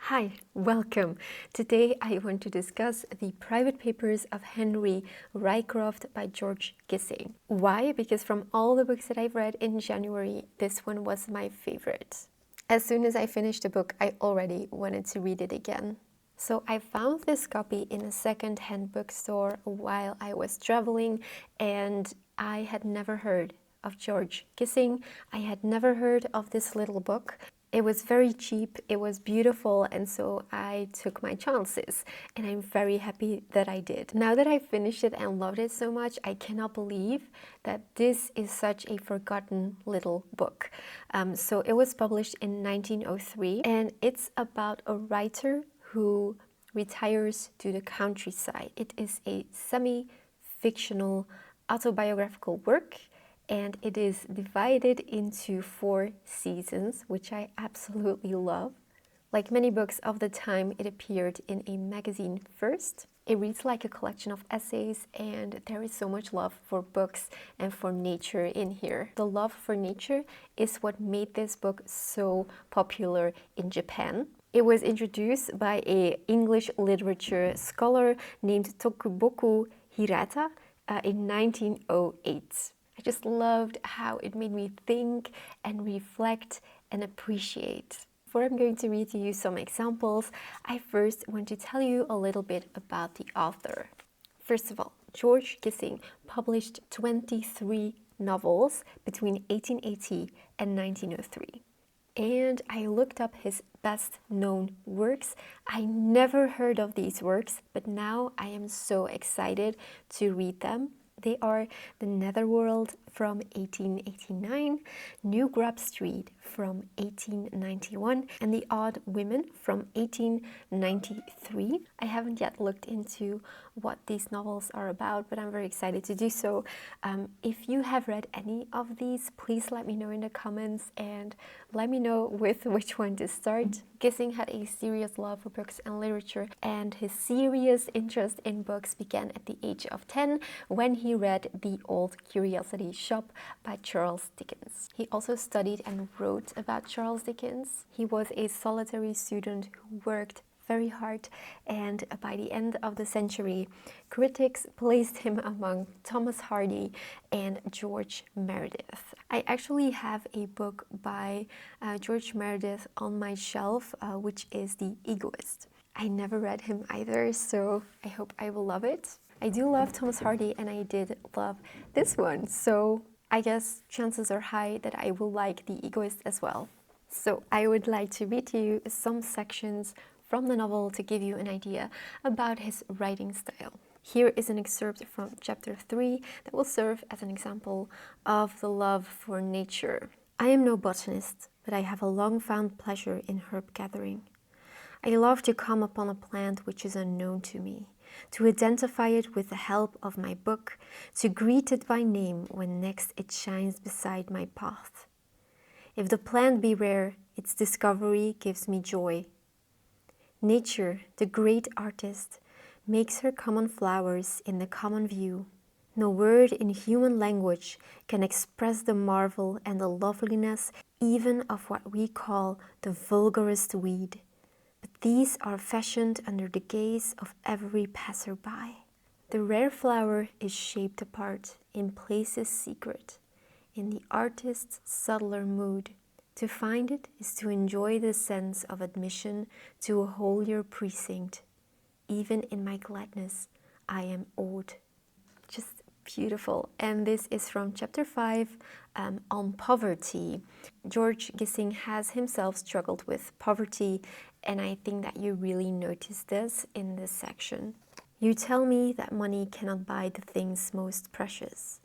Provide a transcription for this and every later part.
Hi, welcome. Today I want to discuss the private papers of Henry Ryecroft by George Gissing. Why? Because from all the books that I've read in January, this one was my favorite. As soon as I finished the book, I already wanted to read it again. So I found this copy in a second-hand bookstore while I was traveling, and I had never heard of George Gissing. I had never heard of this little book. It was very cheap, it was beautiful, and so I took my chances, and I'm very happy that I did. Now that I finished it and loved it so much, I cannot believe that this is such a forgotten little book. So it was published in 1903, and it's about a writer who retires to the countryside. It is a semi-fictional autobiographical work, and it is divided into 4 seasons, which I absolutely love. Like many books of the time, it appeared in a magazine first. It reads like a collection of essays, and there is so much love for books and for nature in here. The love for nature is what made this book so popular in Japan. It was introduced by an English literature scholar named Tokuboku Hirata in 1908. I just loved how it made me think and reflect and appreciate. Before I'm going to read to you some examples, I first want to tell you a little bit about the author. First of all, George Gissing published 23 novels between 1880 and 1903. And I looked up his best known works. I never heard of these works, but now I am so excited to read them. They are The Netherworld from 1889, New Grub Street from 1891, and The Odd Women from 1893. I haven't yet looked into what these novels are about, but I'm very excited to do so. If you have read any of these, please let me know in the comments and let me know with which one to start. Gissing had a serious love for books and literature, and his serious interest in books began at the age of 10 when he read The Old Curiosity Shop by Charles Dickens. He also studied and wrote about Charles Dickens. He was a solitary student who worked very hard, and by the end of the century, critics placed him among Thomas Hardy and George Meredith. I actually have a book by George Meredith on my shelf, which is The Egoist. I never read him either, so I hope I will love it. I do love Thomas Hardy, and I did love this one, so I guess chances are high that I will like The Egoist as well. So I would like to read to you some sections from the novel to give you an idea about his writing style. Here is an excerpt from chapter 3 that will serve as an example of the love for nature. I am no botanist, but I have a long found pleasure in herb gathering. I love to come upon a plant which is unknown to me, to identify it with the help of my book, to greet it by name when next it shines beside my path. If the plant be rare, its discovery gives me joy. Nature, the great artist, makes her common flowers in the common view. No word in human language can express the marvel and the loveliness even of what we call the vulgarest weed. But these are fashioned under the gaze of every passer-by. The rare flower is shaped apart, in places secret, in the artist's subtler mood. To find it is to enjoy the sense of admission to a holier precinct. Even in my gladness, I am awed. Just beautiful. And this is from chapter 5 on poverty. George Gissing has himself struggled with poverty, and I think that you really notice this in this section. You tell me that money cannot buy the things most precious.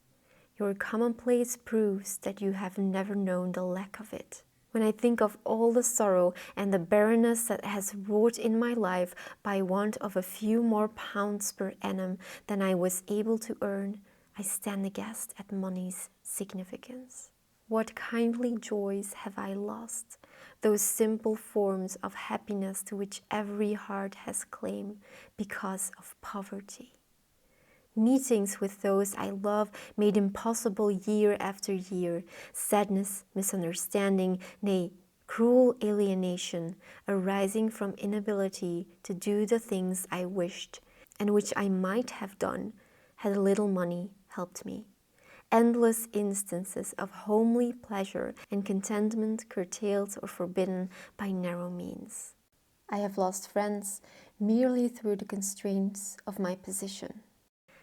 Your commonplace proves that you have never known the lack of it. When I think of all the sorrow and the barrenness that has wrought in my life by want of a few more pounds per annum than I was able to earn, I stand aghast at money's significance. What kindly joys have I lost, those simple forms of happiness to which every heart has claim because of poverty. Meetings with those I love made impossible year after year. Sadness, misunderstanding, nay, Cruel alienation arising from inability to do the things I wished and which I might have done had a little money helped me. Endless instances of homely pleasure and contentment curtailed or forbidden by narrow means. I have lost friends merely through the constraints of my position.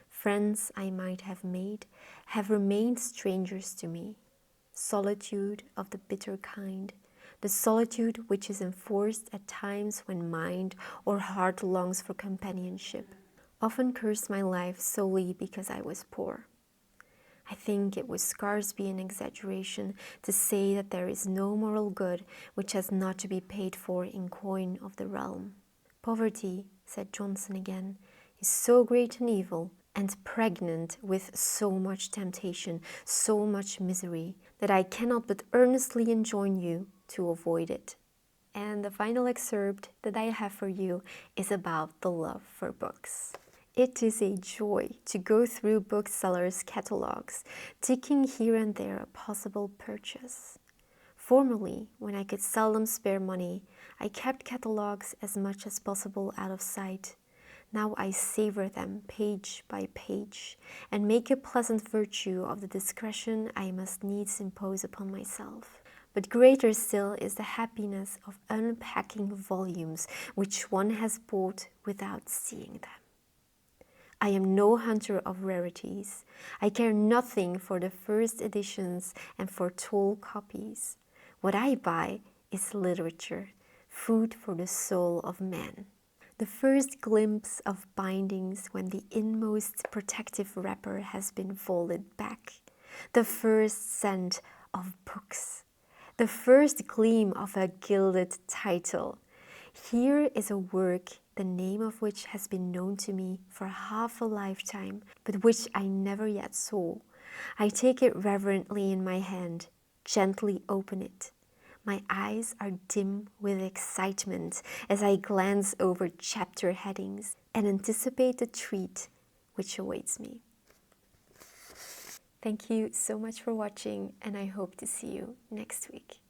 Friends I might have made have remained strangers to me. Solitude of the bitter kind, the solitude which is enforced at times when mind or heart longs for companionship, often cursed my life solely because I was poor. I think it would scarce be an exaggeration to say that there is no moral good which has not to be paid for in coin of the realm. Poverty, said Johnson again, is so great an evil, and pregnant with so much temptation, so much misery, that I cannot but earnestly enjoin you to avoid it. And the final excerpt that I have for you is about the love for books. It is a joy to go through booksellers' catalogues, ticking here and there a possible purchase. Formerly, when I could seldom spare money, I kept catalogues as much as possible out of sight. Now I savor them page by page, and make a pleasant virtue of the discretion I must needs impose upon myself. But greater still is the happiness of unpacking volumes which one has bought without seeing them. I am no hunter of rarities. I care nothing for the first editions and for tall copies. What I buy is literature, food for the soul of man. The first glimpse of bindings when the inmost protective wrapper has been folded back. The first scent of books. The first gleam of a gilded title. Here is a work the name of which has been known to me for half a lifetime, but which I never yet saw. I take it reverently in my hand, gently open it. My eyes are dim with excitement as I glance over chapter headings and anticipate the treat which awaits me. Thank you so much for watching, and I hope to see you next week.